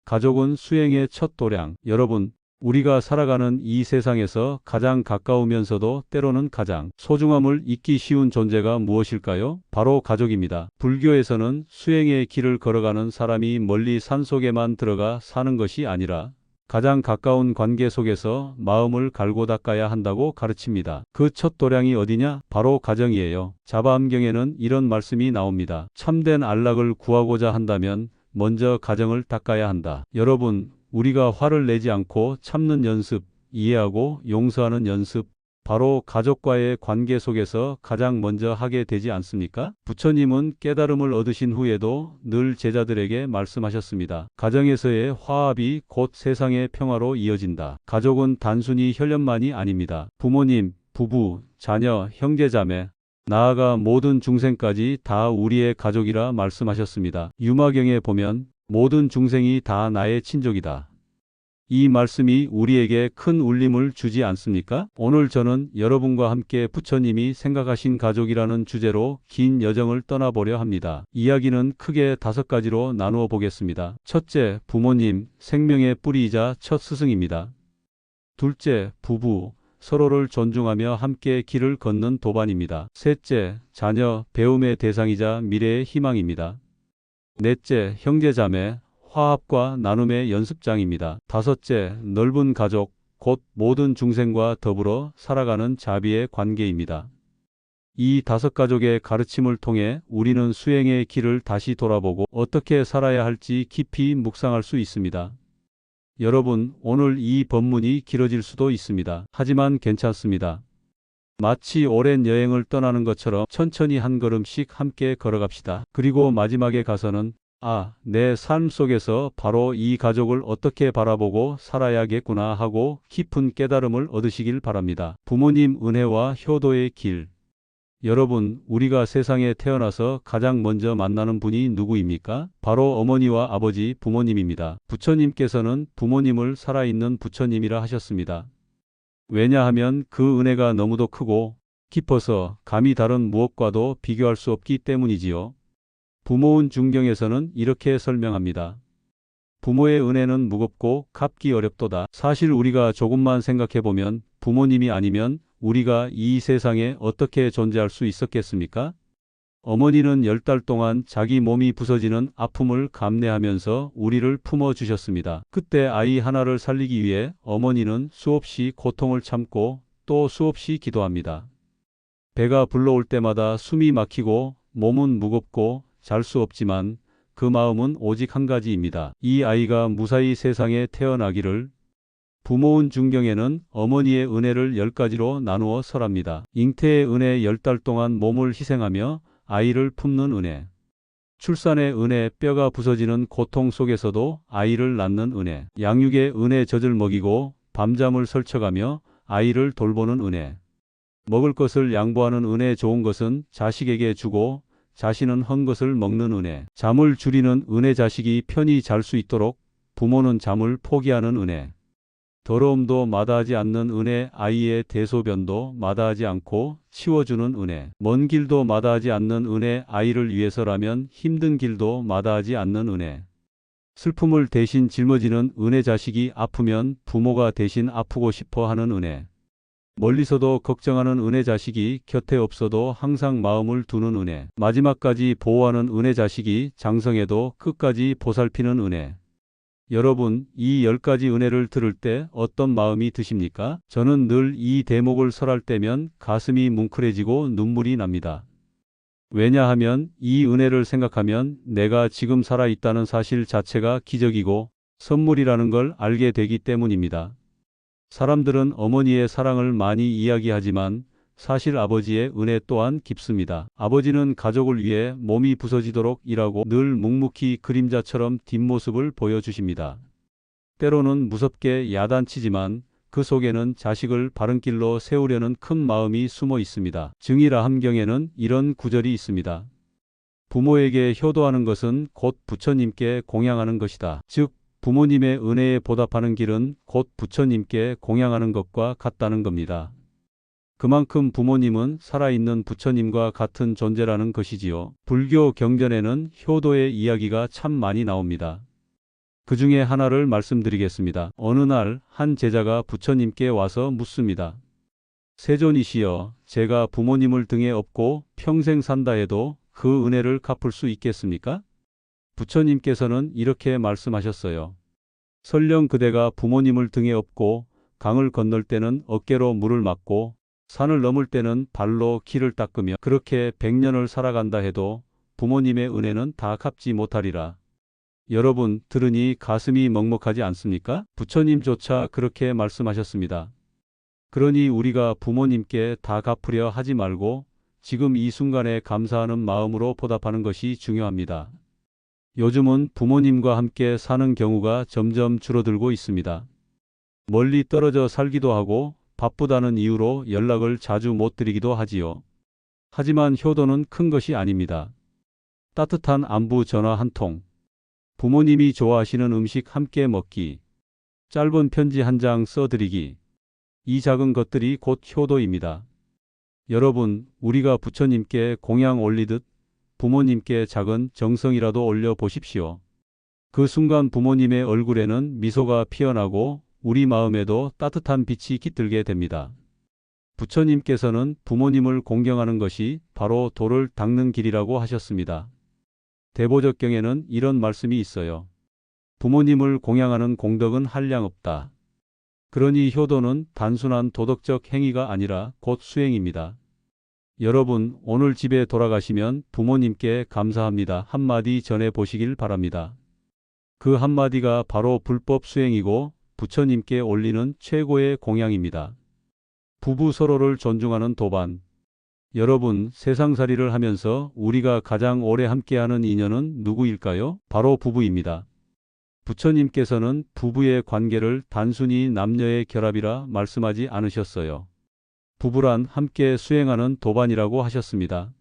가족은 수행의 첫 도량. 여러분, 우리가 살아가는 이 세상에서 가장 가까우면서도 때로는 가장 소중함을 잊기 쉬운 존재가 무엇일까요? 바로 가족입니다. 불교에서는 수행의 길을 걸어가는 사람이 멀리 산속에만 들어가 사는 것이 아니라 가장 가까운 관계 속에서 마음을 갈고 닦아야 한다고 가르칩니다. 그 첫 도량이 어디냐? 바로 가정이에요. 자바암경에는 이런 말씀이 나옵니다. 참된 안락을 구하고자 한다면 먼저 가정을 닦아야 한다. 여러분, 우리가 화를 내지 않고 참는 연습, 이해하고 용서하는 연습, 바로 가족과의 관계 속에서 가장 먼저 하게 되지 않습니까? 부처님은 깨달음을 얻으신 후에도 늘 제자들에게 말씀하셨습니다. 가정에서의 화합이 곧 세상의 평화로 이어진다. 가족은 단순히 혈연만이 아닙니다. 부모님, 부부, 자녀, 형제자매, 나아가 모든 중생까지 다 우리의 가족이라 말씀하셨습니다. 유마경에 보면 모든 중생이 다 나의 친족이다. 이 말씀이 우리에게 큰 울림을 주지 않습니까? 오늘 저는 여러분과 함께 부처님이 생각하신 가족이라는 주제로 긴 여정을 떠나보려 합니다. 이야기는 크게 5가지로 나누어 보겠습니다. 첫째, 부모님, 생명의 뿌리이자 첫 스승입니다. 둘째, 부부, 서로를 존중하며 함께 길을 걷는 도반입니다. 셋째, 자녀, 배움의 대상이자 미래의 희망입니다. 넷째, 형제자매, 화합과 나눔의 연습장입니다. 다섯째, 넓은 가족, 곧 모든 중생과 더불어 살아가는 자비의 관계입니다. 이 5가족의 가르침을 통해 우리는 수행의 길을 다시 돌아보고 어떻게 살아야 할지 깊이 묵상할 수 있습니다. 여러분, 오늘 이 법문이 길어질 수도 있습니다. 하지만 괜찮습니다. 마치 오랜 여행을 떠나는 것처럼 천천히 한 걸음씩 함께 걸어갑시다. 그리고 마지막에 가서는 내 삶 속에서 바로 이 가족을 어떻게 바라보고 살아야겠구나 하고 깊은 깨달음을 얻으시길 바랍니다. 부모님 은혜와 효도의 길. 여러분, 우리가 세상에 태어나서 가장 먼저 만나는 분이 누구입니까? 바로 어머니와 아버지, 부모님입니다. 부처님께서는 부모님을 살아있는 부처님이라 하셨습니다. 왜냐하면 그 은혜가 너무도 크고 깊어서 감히 다른 무엇과도 비교할 수 없기 때문이지요. 부모운 중경에서는 이렇게 설명합니다. 부모의 은혜는 무겁고 갚기 어렵도다. 사실 우리가 조금만 생각해보면 부모님이 아니면 우리가 이 세상에 어떻게 존재할 수 있었겠습니까? 어머니는 10달 동안 자기 몸이 부서지는 아픔을 감내하면서 우리를 품어주셨습니다. 그때 아이 하나를 살리기 위해 어머니는 수없이 고통을 참고 또 수없이 기도합니다. 배가 불러올 때마다 숨이 막히고 몸은 무겁고 잘 수 없지만 그 마음은 오직 한 가지입니다. 이 아이가 무사히 세상에 태어나기를. 부모운 중경에는 어머니의 은혜를 10가지로 나누어 설합니다. 잉태의 은혜, 10달 동안 몸을 희생하며 아이를 품는 은혜. 출산의 은혜, 뼈가 부서지는 고통 속에서도 아이를 낳는 은혜. 양육의 은혜, 젖을 먹이고 밤잠을 설쳐가며 아이를 돌보는 은혜. 먹을 것을 양보하는 은혜, 좋은 것은 자식에게 주고 자신은 헌 것을 먹는 은혜. 잠을 줄이는 은혜, 자식이 편히 잘 수 있도록 부모는 잠을 포기하는 은혜. 더러움도 마다하지 않는 은혜, 아이의 대소변도 마다하지 않고 치워주는 은혜. 먼 길도 마다하지 않는 은혜, 아이를 위해서라면 힘든 길도 마다하지 않는 은혜. 슬픔을 대신 짊어지는 은혜, 자식이 아프면 부모가 대신 아프고 싶어 하는 은혜. 멀리서도 걱정하는 은혜, 자식이 곁에 없어도 항상 마음을 두는 은혜. 마지막까지 보호하는 은혜, 자식이 장성해도 끝까지 보살피는 은혜. 여러분, 이 10가지 은혜를 들을 때 어떤 마음이 드십니까? 저는 늘 이 대목을 설할 때면 가슴이 뭉클해지고 눈물이 납니다. 왜냐하면 이 은혜를 생각하면 내가 지금 살아있다는 사실 자체가 기적이고 선물이라는 걸 알게 되기 때문입니다. 사람들은 어머니의 사랑을 많이 이야기하지만 사실 아버지의 은혜 또한 깊습니다. 아버지는 가족을 위해 몸이 부서지도록 일하고 늘 묵묵히 그림자처럼 뒷모습을 보여주십니다. 때로는 무섭게 야단치지만 그 속에는 자식을 바른 길로 세우려는 큰 마음이 숨어 있습니다. 증일아함경에는 이런 구절이 있습니다. 부모에게 효도하는 것은 곧 부처님께 공양하는 것이다. 즉, 부모님의 은혜에 보답하는 길은 곧 부처님께 공양하는 것과 같다는 겁니다. 그만큼 부모님은 살아있는 부처님과 같은 존재라는 것이지요. 불교 경전에는 효도의 이야기가 참 많이 나옵니다. 그 중에 하나를 말씀드리겠습니다. 어느 날 한 제자가 부처님께 와서 묻습니다. 세존이시여, 제가 부모님을 등에 업고 평생 산다 해도 그 은혜를 갚을 수 있겠습니까? 부처님께서는 이렇게 말씀하셨어요. 설령 그대가 부모님을 등에 업고 강을 건널 때는 어깨로 물을 맞고 산을 넘을 때는 발로 길을 닦으며 그렇게 100년을 살아간다 해도 부모님의 은혜는 다 갚지 못하리라. 여러분, 들으니 가슴이 먹먹하지 않습니까? 부처님조차 그렇게 말씀하셨습니다. 그러니 우리가 부모님께 다 갚으려 하지 말고 지금 이 순간에 감사하는 마음으로 보답하는 것이 중요합니다. 요즘은 부모님과 함께 사는 경우가 점점 줄어들고 있습니다. 멀리 떨어져 살기도 하고 바쁘다는 이유로 연락을 자주 못 드리기도 하지요. 하지만 효도는 큰 것이 아닙니다. 따뜻한 안부 전화 한 통, 부모님이 좋아하시는 음식 함께 먹기, 짧은 편지 한 장 써드리기, 이 작은 것들이 곧 효도입니다. 여러분, 우리가 부처님께 공양 올리듯 부모님께 작은 정성이라도 올려 보십시오. 그 순간 부모님의 얼굴에는 미소가 피어나고 우리 마음에도 따뜻한 빛이 깃들게 됩니다. 부처님께서는 부모님을 공경하는 것이 바로 도를 닦는 길이라고 하셨습니다. 대보적경에는 이런 말씀이 있어요. 부모님을 공양하는 공덕은 한량없다. 그러니 효도는 단순한 도덕적 행위가 아니라 곧 수행입니다. 여러분, 오늘 집에 돌아가시면 부모님께 감사합니다 한마디 전해 보시길 바랍니다. 그 한마디가 바로 불법 수행이고 부처님께 올리는 최고의 공양입니다. 부부 서로를 존중하는 도반. 여러분, 세상살이를 하면서 우리가 가장 오래 함께하는 인연은 누구일까요? 바로 부부입니다. 부처님께서는 부부의 관계를 단순히 남녀의 결합이라 말씀하지 않으셨어요. 부부란 함께 수행하는 도반이라고 하셨습니다.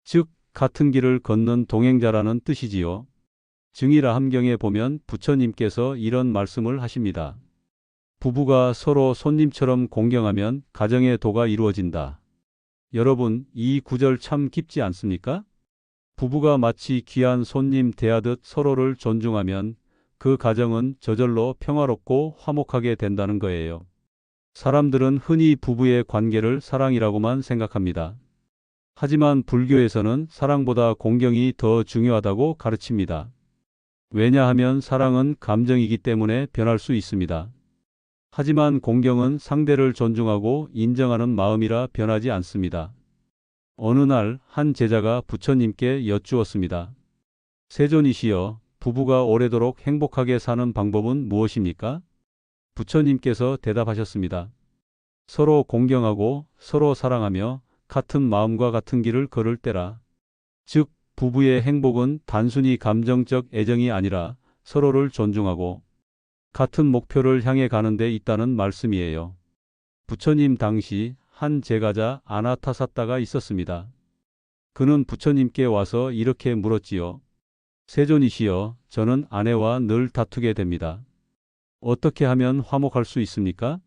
즉, 같은 길을 걷는 동행자라는 뜻이지요. 증이라 함경에 보면 부처님께서 이런 말씀을 하십니다. 부부가 서로 손님처럼 공경하면 가정의 도가 이루어진다. 여러분, 이 구절 참 깊지 않습니까? 부부가 마치 귀한 손님 대하듯 서로를 존중하면 그 가정은 저절로 평화롭고 화목하게 된다는 거예요. 사람들은 흔히 부부의 관계를 사랑이라고만 생각합니다. 하지만 불교에서는 사랑보다 공경이 더 중요하다고 가르칩니다. 왜냐하면 사랑은 감정이기 때문에 변할 수 있습니다. 하지만 공경은 상대를 존중하고 인정하는 마음이라 변하지 않습니다. 어느 날 한 제자가 부처님께 여쭈었습니다. 세존이시여, 부부가 오래도록 행복하게 사는 방법은 무엇입니까? 부처님께서 대답하셨습니다. 서로 공경하고 서로 사랑하며 같은 마음과 같은 길을 걸을 때라. 즉, 부부의 행복은 단순히 감정적 애정이 아니라 서로를 존중하고 같은 목표를 향해 가는 데 있다는 말씀이에요. 부처님 당시 한 제가자 아나타사타가 있었습니다. 그는 부처님께 와서 이렇게 물었지요. 세존이시여, 저는 아내와 늘 다투게 됩니다. 어떻게 하면 화목할 수 있습니까?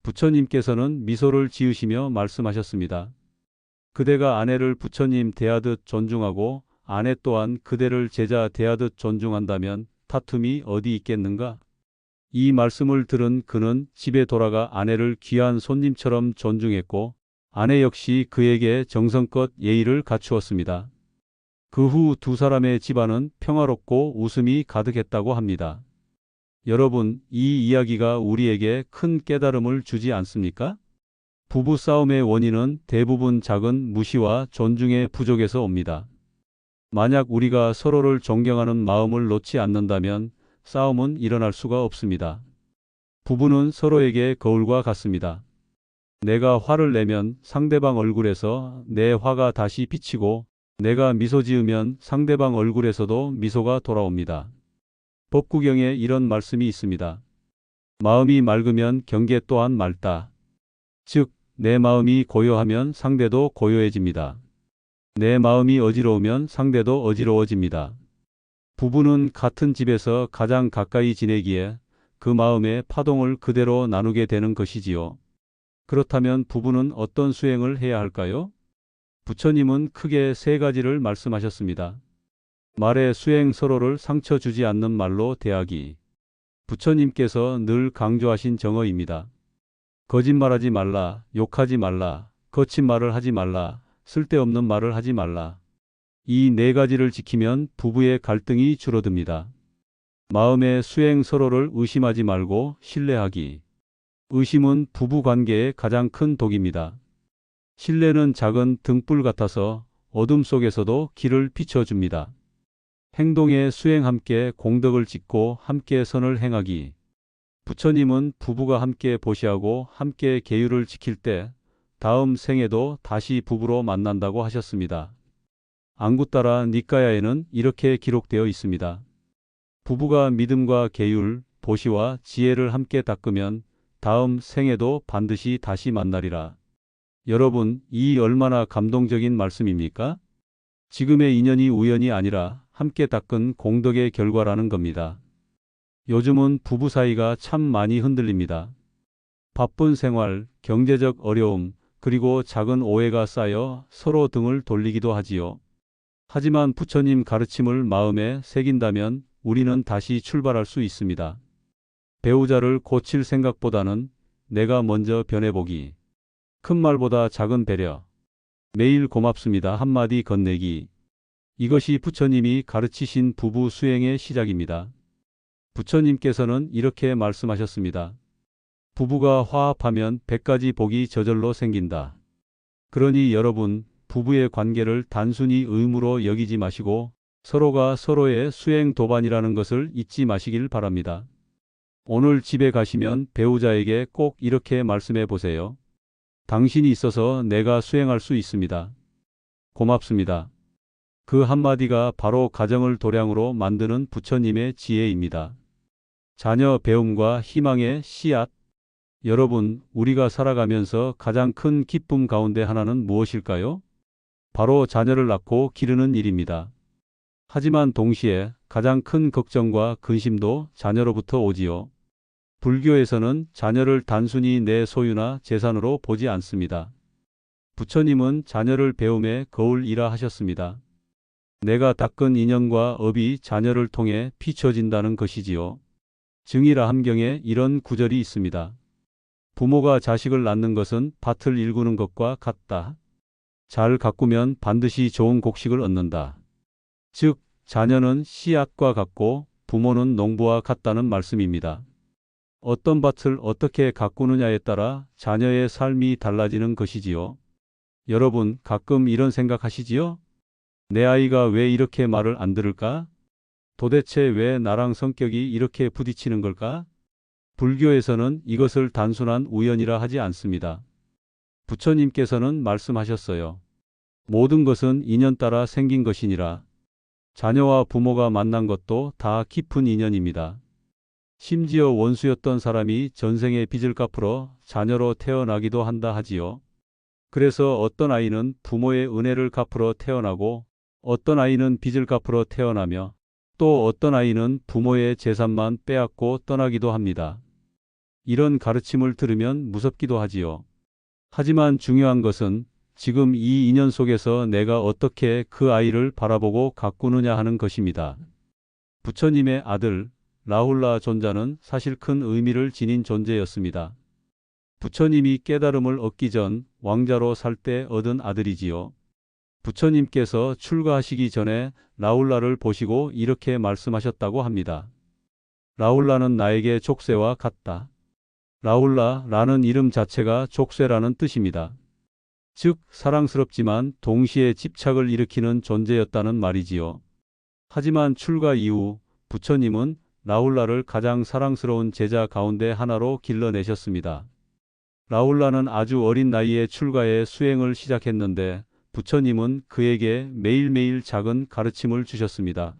부처님께서는 미소를 지으시며 말씀하셨습니다. 그대가 아내를 부처님 대하듯 존중하고 아내 또한 그대를 제자 대하듯 존중한다면 다툼이 어디 있겠는가? 이 말씀을 들은 그는 집에 돌아가 아내를 귀한 손님처럼 존중했고 아내 역시 그에게 정성껏 예의를 갖추었습니다. 그 후 두 사람의 집안은 평화롭고 웃음이 가득했다고 합니다. 여러분, 이 이야기가 우리에게 큰 깨달음을 주지 않습니까? 부부 싸움의 원인은 대부분 작은 무시와 존중의 부족에서 옵니다. 만약 우리가 서로를 존경하는 마음을 놓지 않는다면 싸움은 일어날 수가 없습니다. 부부는 서로에게 거울과 같습니다. 내가 화를 내면 상대방 얼굴에서 내 화가 다시 비치고 내가 미소 지으면 상대방 얼굴에서도 미소가 돌아옵니다. 법구경에 이런 말씀이 있습니다. 마음이 맑으면 경계 또한 맑다. 즉, 내 마음이 고요하면 상대도 고요해집니다. 내 마음이 어지러우면 상대도 어지러워집니다. 부부는 같은 집에서 가장 가까이 지내기에 그 마음의 파동을 그대로 나누게 되는 것이지요. 그렇다면 부부는 어떤 수행을 해야 할까요? 부처님은 크게 세 가지를 말씀하셨습니다. 말의 수행, 서로를 상처 주지 않는 말로 대하기. 부처님께서 늘 강조하신 정어입니다. 거짓말하지 말라, 욕하지 말라, 거친 말을 하지 말라, 쓸데없는 말을 하지 말라. 이 네 가지를 지키면 부부의 갈등이 줄어듭니다. 마음의 수행, 서로를 의심하지 말고 신뢰하기. 의심은 부부 관계의 가장 큰 독입니다. 신뢰는 작은 등불 같아서 어둠 속에서도 길을 비춰줍니다. 행동의 수행, 함께 공덕을 짓고 함께 선을 행하기. 부처님은 부부가 함께 보시하고 함께 계율을 지킬 때 다음 생에도 다시 부부로 만난다고 하셨습니다. 앙구따라 니까야에는 이렇게 기록되어 있습니다. 부부가 믿음과 계율, 보시와 지혜를 함께 닦으면 다음 생에도 반드시 다시 만나리라. 여러분, 이 얼마나 감동적인 말씀입니까? 지금의 인연이 우연이 아니라 함께 닦은 공덕의 결과라는 겁니다. 요즘은 부부 사이가 참 많이 흔들립니다. 바쁜 생활, 경제적 어려움, 그리고 작은 오해가 쌓여 서로 등을 돌리기도 하지요. 하지만 부처님 가르침을 마음에 새긴다면 우리는 다시 출발할 수 있습니다. 배우자를 고칠 생각보다는 내가 먼저 변해보기. 큰 말보다 작은 배려. 매일 고맙습니다 한마디 건네기. 이것이 부처님이 가르치신 부부 수행의 시작입니다. 부처님께서는 이렇게 말씀하셨습니다. 부부가 화합하면 100가지 복이 저절로 생긴다. 그러니 여러분, 부부의 관계를 단순히 의무로 여기지 마시고 서로가 서로의 수행 도반이라는 것을 잊지 마시길 바랍니다. 오늘 집에 가시면 배우자에게 꼭 이렇게 말씀해 보세요. 당신이 있어서 내가 수행할 수 있습니다. 고맙습니다. 그 한마디가 바로 가정을 도량으로 만드는 부처님의 지혜입니다. 자녀 배움과 희망의 씨앗. 여러분, 우리가 살아가면서 가장 큰 기쁨 가운데 하나는 무엇일까요? 바로 자녀를 낳고 기르는 일입니다. 하지만 동시에 가장 큰 걱정과 근심도 자녀로부터 오지요. 불교에서는 자녀를 단순히 내 소유나 재산으로 보지 않습니다. 부처님은 자녀를 배움의 거울이라 하셨습니다. 내가 닦은 인연과 업이 자녀를 통해 비춰진다는 것이지요. 증이라 함경에 이런 구절이 있습니다. 부모가 자식을 낳는 것은 밭을 일구는 것과 같다. 잘 가꾸면 반드시 좋은 곡식을 얻는다. 즉, 자녀는 씨앗과 같고 부모는 농부와 같다는 말씀입니다. 어떤 밭을 어떻게 가꾸느냐에 따라 자녀의 삶이 달라지는 것이지요. 여러분, 가끔 이런 생각하시지요? 내 아이가 왜 이렇게 말을 안 들을까? 도대체 왜 나랑 성격이 이렇게 부딪히는 걸까? 불교에서는 이것을 단순한 우연이라 하지 않습니다. 부처님께서는 말씀하셨어요. 모든 것은 인연 따라 생긴 것이니라. 자녀와 부모가 만난 것도 다 깊은 인연입니다. 심지어 원수였던 사람이 전생의 빚을 갚으러 자녀로 태어나기도 한다 하지요. 그래서 어떤 아이는 부모의 은혜를 갚으러 태어나고 어떤 아이는 빚을 갚으러 태어나며 또 어떤 아이는 부모의 재산만 빼앗고 떠나기도 합니다. 이런 가르침을 들으면 무섭기도 하지요. 하지만 중요한 것은 지금 이 인연 속에서 내가 어떻게 그 아이를 바라보고 가꾸느냐 하는 것입니다. 부처님의 아들 라훌라 존자는 사실 큰 의미를 지닌 존재였습니다. 부처님이 깨달음을 얻기 전 왕자로 살 때 얻은 아들이지요. 부처님께서 출가하시기 전에 라훌라를 보시고 이렇게 말씀하셨다고 합니다. 라훌라는 나에게 족쇄와 같다. 라훌라라는 이름 자체가 족쇄라는 뜻입니다. 즉, 사랑스럽지만 동시에 집착을 일으키는 존재였다는 말이지요. 하지만 출가 이후 부처님은 라훌라를 가장 사랑스러운 제자 가운데 하나로 길러내셨습니다. 라훌라는 아주 어린 나이에 출가해 수행을 시작했는데 부처님은 그에게 매일매일 작은 가르침을 주셨습니다.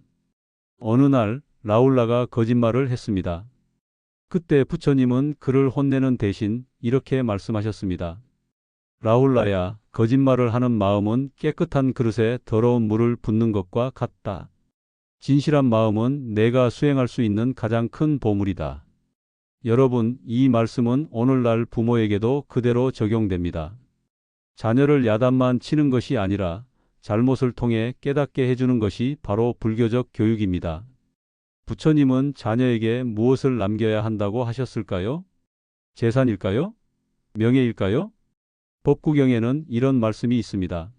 어느 날 라훌라가 거짓말을 했습니다. 그때 부처님은 그를 혼내는 대신 이렇게 말씀하셨습니다. 라훌라야, 거짓말을 하는 마음은 깨끗한 그릇에 더러운 물을 붓는 것과 같다. 진실한 마음은 내가 수행할 수 있는 가장 큰 보물이다. 여러분, 이 말씀은 오늘날 부모에게도 그대로 적용됩니다. 자녀를 야단만 치는 것이 아니라 잘못을 통해 깨닫게 해주는 것이 바로 불교적 교육입니다. 부처님은 자녀에게 무엇을 남겨야 한다고 하셨을까요? 재산일까요? 명예일까요? 법구경에는 이런 말씀이 있습니다.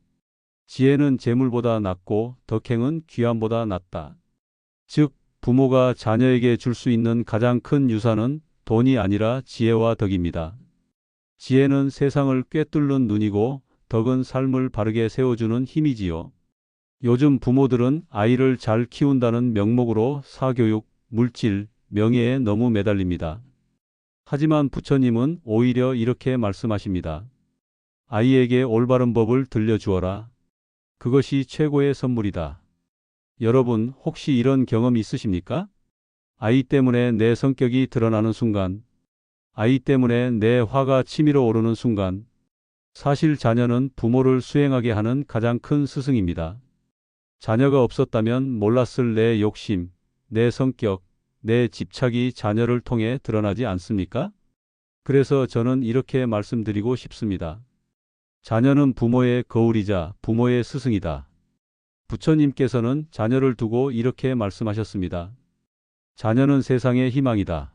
지혜는 재물보다 낫고 덕행은 귀함보다 낫다. 즉, 부모가 자녀에게 줄 수 있는 가장 큰 유산은 돈이 아니라 지혜와 덕입니다. 지혜는 세상을 꿰뚫는 눈이고 덕은 삶을 바르게 세워주는 힘이지요. 요즘 부모들은 아이를 잘 키운다는 명목으로 사교육, 물질, 명예에 너무 매달립니다. 하지만 부처님은 오히려 이렇게 말씀하십니다. 아이에게 올바른 법을 들려주어라. 그것이 최고의 선물이다. 여러분, 혹시 이런 경험 있으십니까? 아이 때문에 내 성격이 드러나는 순간, 아이 때문에 내 화가 치밀어 오르는 순간, 사실 자녀는 부모를 수행하게 하는 가장 큰 스승입니다. 자녀가 없었다면 몰랐을 내 욕심, 내 성격, 내 집착이 자녀를 통해 드러나지 않습니까? 그래서 저는 이렇게 말씀드리고 싶습니다. 자녀는 부모의 거울이자 부모의 스승이다. 부처님께서는 자녀를 두고 이렇게 말씀하셨습니다. 자녀는 세상의 희망이다.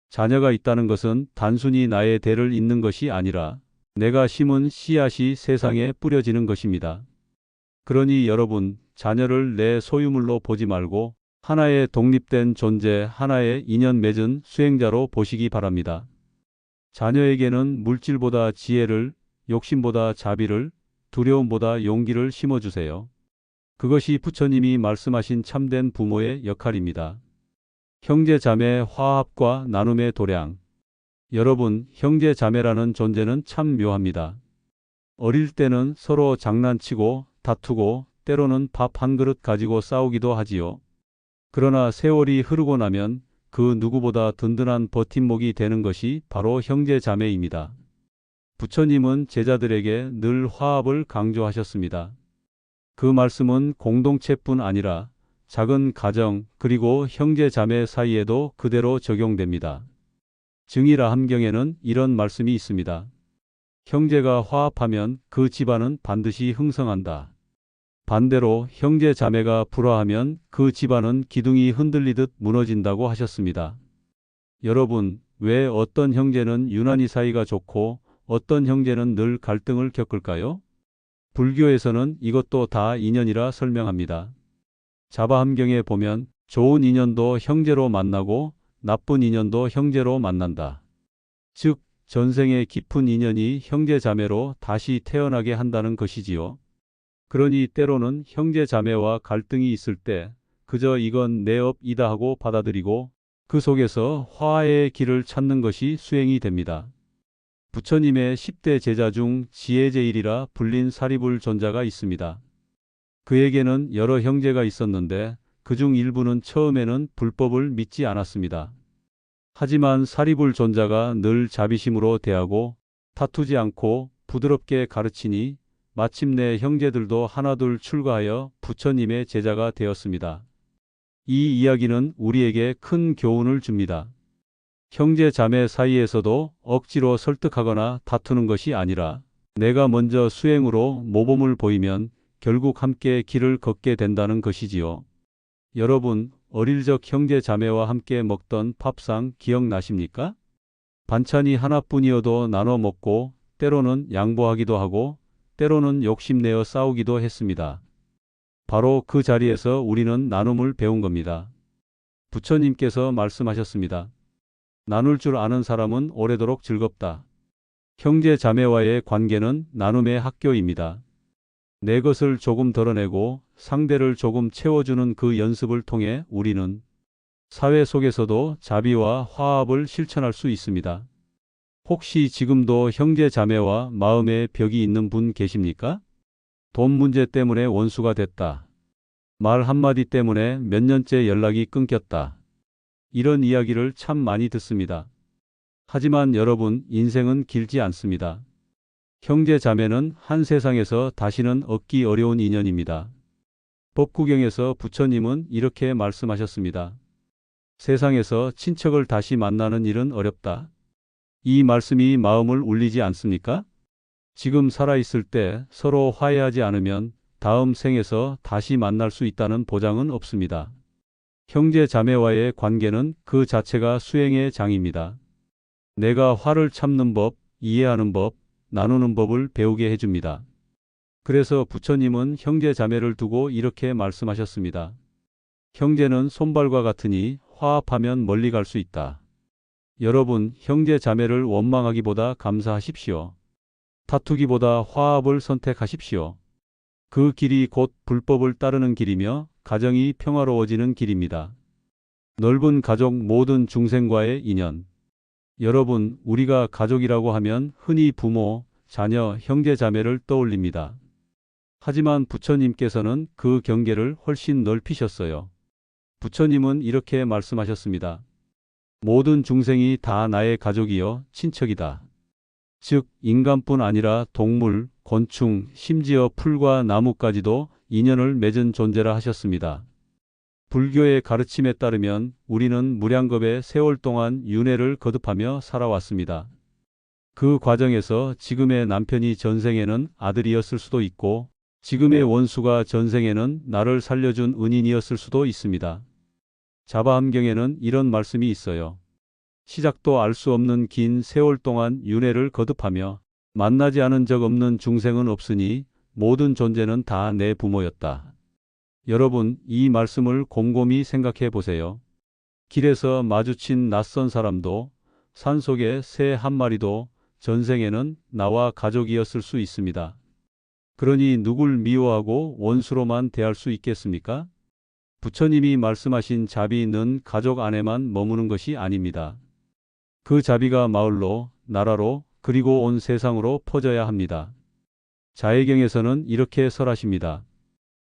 자녀가 있다는 것은 단순히 나의 대를 잇는 것이 아니라 내가 심은 씨앗이 세상에 뿌려지는 것입니다. 그러니 여러분, 자녀를 내 소유물로 보지 말고 하나의 독립된 존재, 하나의 인연 맺은 수행자로 보시기 바랍니다. 자녀에게는 물질보다 지혜를, 욕심보다 자비를, 두려움보다 용기를 심어주세요. 그것이 부처님이 말씀하신 참된 부모의 역할입니다. 형제 자매 화합과 나눔의 도량. 여러분, 형제 자매라는 존재는 참 묘합니다. 어릴 때는 서로 장난치고 다투고 때로는 밥 한 그릇 가지고 싸우기도 하지요. 그러나 세월이 흐르고 나면 그 누구보다 든든한 버팀목이 되는 것이 바로 형제 자매입니다. 부처님은 제자들에게 늘 화합을 강조하셨습니다. 그 말씀은 공동체뿐 아니라 작은 가정 그리고 형제 자매 사이에도 그대로 적용됩니다. 증이라 함경에는 이런 말씀이 있습니다. 형제가 화합하면 그 집안은 반드시 흥성한다. 반대로 형제 자매가 불화하면 그 집안은 기둥이 흔들리듯 무너진다고 하셨습니다. 여러분, 왜 어떤 형제는 유난히 사이가 좋고 어떤 형제는 늘 갈등을 겪을까요? 불교에서는 이것도 다 인연이라 설명합니다. 자바함경에 보면 좋은 인연도 형제로 만나고 나쁜 인연도 형제로 만난다. 즉, 전생의 깊은 인연이 형제 자매로 다시 태어나게 한다는 것이지요. 그러니 때로는 형제 자매와 갈등이 있을 때 그저 이건 내 업이다 하고 받아들이고 그 속에서 화해의 길을 찾는 것이 수행이 됩니다. 부처님의 10대 제자 중 지혜제일이라 불린 사리불 존자가 있습니다. 그에게는 여러 형제가 있었는데 그중 일부는 처음에는 불법을 믿지 않았습니다. 하지만 사리불 존자가 늘 자비심으로 대하고 다투지 않고 부드럽게 가르치니 마침내 형제들도 하나둘 출가하여 부처님의 제자가 되었습니다. 이 이야기는 우리에게 큰 교훈을 줍니다. 형제 자매 사이에서도 억지로 설득하거나 다투는 것이 아니라 내가 먼저 수행으로 모범을 보이면 결국 함께 길을 걷게 된다는 것이지요. 여러분, 어릴 적 형제 자매와 함께 먹던 밥상 기억나십니까? 반찬이 하나뿐이어도 나눠 먹고 때로는 양보하기도 하고 때로는 욕심내어 싸우기도 했습니다. 바로 그 자리에서 우리는 나눔을 배운 겁니다. 부처님께서 말씀하셨습니다. 나눌 줄 아는 사람은 오래도록 즐겁다. 형제 자매와의 관계는 나눔의 학교입니다. 내 것을 조금 덜어내고 상대를 조금 채워주는 그 연습을 통해 우리는 사회 속에서도 자비와 화합을 실천할 수 있습니다. 혹시 지금도 형제 자매와 마음의 벽이 있는 분 계십니까? 돈 문제 때문에 원수가 됐다. 말 한마디 때문에 몇 년째 연락이 끊겼다. 이런 이야기를 참 많이 듣습니다. 하지만 여러분, 인생은 길지 않습니다. 형제 자매는 한 세상에서 다시는 얻기 어려운 인연입니다. 법구경에서 부처님은 이렇게 말씀하셨습니다. 세상에서 친척을 다시 만나는 일은 어렵다. 이 말씀이 마음을 울리지 않습니까? 지금 살아있을 때 서로 화해하지 않으면 다음 생에서 다시 만날 수 있다는 보장은 없습니다. 형제 자매와의 관계는 그 자체가 수행의 장입니다. 내가 화를 참는 법, 이해하는 법, 나누는 법을 배우게 해줍니다. 그래서 부처님은 형제 자매를 두고 이렇게 말씀하셨습니다. 형제는 손발과 같으니 화합하면 멀리 갈 수 있다. 여러분, 형제 자매를 원망하기보다 감사하십시오. 다투기보다 화합을 선택하십시오. 그 길이 곧 불법을 따르는 길이며 가정이 평화로워지는 길입니다. 넓은 가족 모든 중생과의 인연. 여러분, 우리가 가족이라고 하면 흔히 부모, 자녀, 형제 자매를 떠올립니다. 하지만 부처님께서는 그 경계를 훨씬 넓히셨어요. 부처님은 이렇게 말씀하셨습니다. 모든 중생이 다 나의 가족이요 친척이다. 즉 인간뿐 아니라 동물, 곤충, 심지어 풀과 나무까지도 인연을 맺은 존재라 하셨습니다. 불교의 가르침에 따르면 우리는 무량겁의 세월 동안 윤회를 거듭하며 살아왔습니다. 그 과정에서 지금의 남편이 전생에는 아들이었을 수도 있고 지금의 원수가 전생에는 나를 살려준 은인이었을 수도 있습니다. 자바함경에는 이런 말씀이 있어요. 시작도 알 수 없는 긴 세월 동안 윤회를 거듭하며 만나지 않은 적 없는 중생은 없으니 모든 존재는 다 내 부모였다. 여러분, 이 말씀을 곰곰이 생각해 보세요. 길에서 마주친 낯선 사람도, 산속의 새 한 마리도 전생에는 나와 가족이었을 수 있습니다. 그러니 누굴 미워하고 원수로만 대할 수 있겠습니까? 부처님이 말씀하신 자비는 가족 안에만 머무는 것이 아닙니다. 그 자비가 마을로, 나라로, 그리고 온 세상으로 퍼져야 합니다. 자해경에서는 이렇게 설하십니다.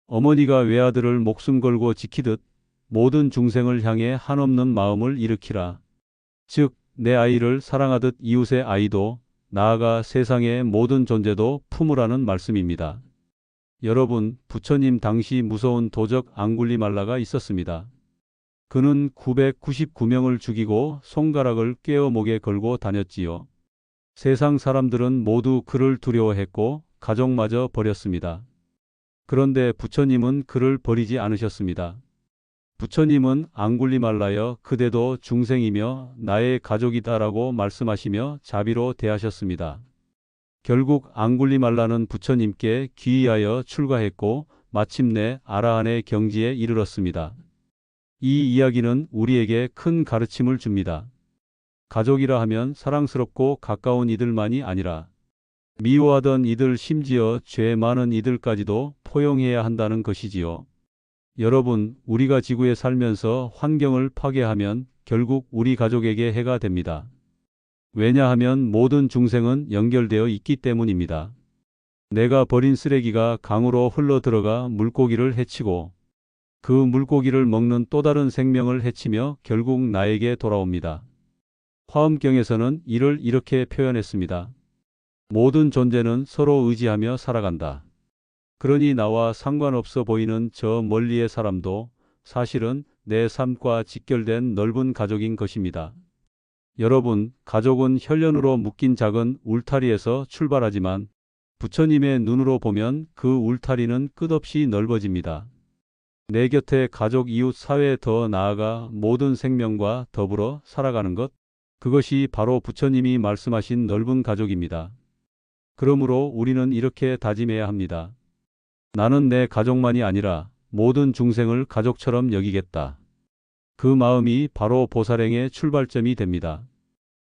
어머니가 외아들을 목숨 걸고 지키듯 모든 중생을 향해 한없는 마음을 일으키라. 즉, 내 아이를 사랑하듯 이웃의 아이도, 나아가 세상의 모든 존재도 품으라는 말씀입니다. 여러분, 부처님 당시 무서운 도적 앙굴리말라가 있었습니다. 그는 999명을 죽이고 손가락을 꿰어 목에 걸고 다녔지요. 세상 사람들은 모두 그를 두려워했고 가족마저 버렸습니다. 그런데 부처님은 그를 버리지 않으셨습니다. 부처님은 앙굴리말라여 그대도 중생이며 나의 가족이다라고 말씀하시며 자비로 대하셨습니다. 결국 앙굴리말라는 부처님께 귀의하여 출가했고 마침내 아라한의 경지에 이르렀습니다. 이 이야기는 우리에게 큰 가르침을 줍니다. 가족이라 하면 사랑스럽고 가까운 이들만이 아니라 미워하던 이들 심지어 죄 많은 이들까지도 포용해야 한다는 것이지요. 여러분, 우리가 지구에 살면서 환경을 파괴하면 결국 우리 가족에게 해가 됩니다. 왜냐하면 모든 중생은 연결되어 있기 때문입니다. 내가 버린 쓰레기가 강으로 흘러들어가 물고기를 해치고 그 물고기를 먹는 또 다른 생명을 해치며 결국 나에게 돌아옵니다. 화엄경에서는 이를 이렇게 표현했습니다. 모든 존재는 서로 의지하며 살아간다. 그러니 나와 상관없어 보이는 저 멀리의 사람도 사실은 내 삶과 직결된 넓은 가족인 것입니다. 여러분, 가족은 혈연으로 묶인 작은 울타리에서 출발하지만 부처님의 눈으로 보면 그 울타리는 끝없이 넓어집니다. 내 곁에 가족, 이웃, 사회, 더 나아가 모든 생명과 더불어 살아가는 것, 그것이 바로 부처님이 말씀하신 넓은 가족입니다. 그러므로 우리는 이렇게 다짐해야 합니다. 나는 내 가족만이 아니라 모든 중생을 가족처럼 여기겠다. 그 마음이 바로 보살행의 출발점이 됩니다.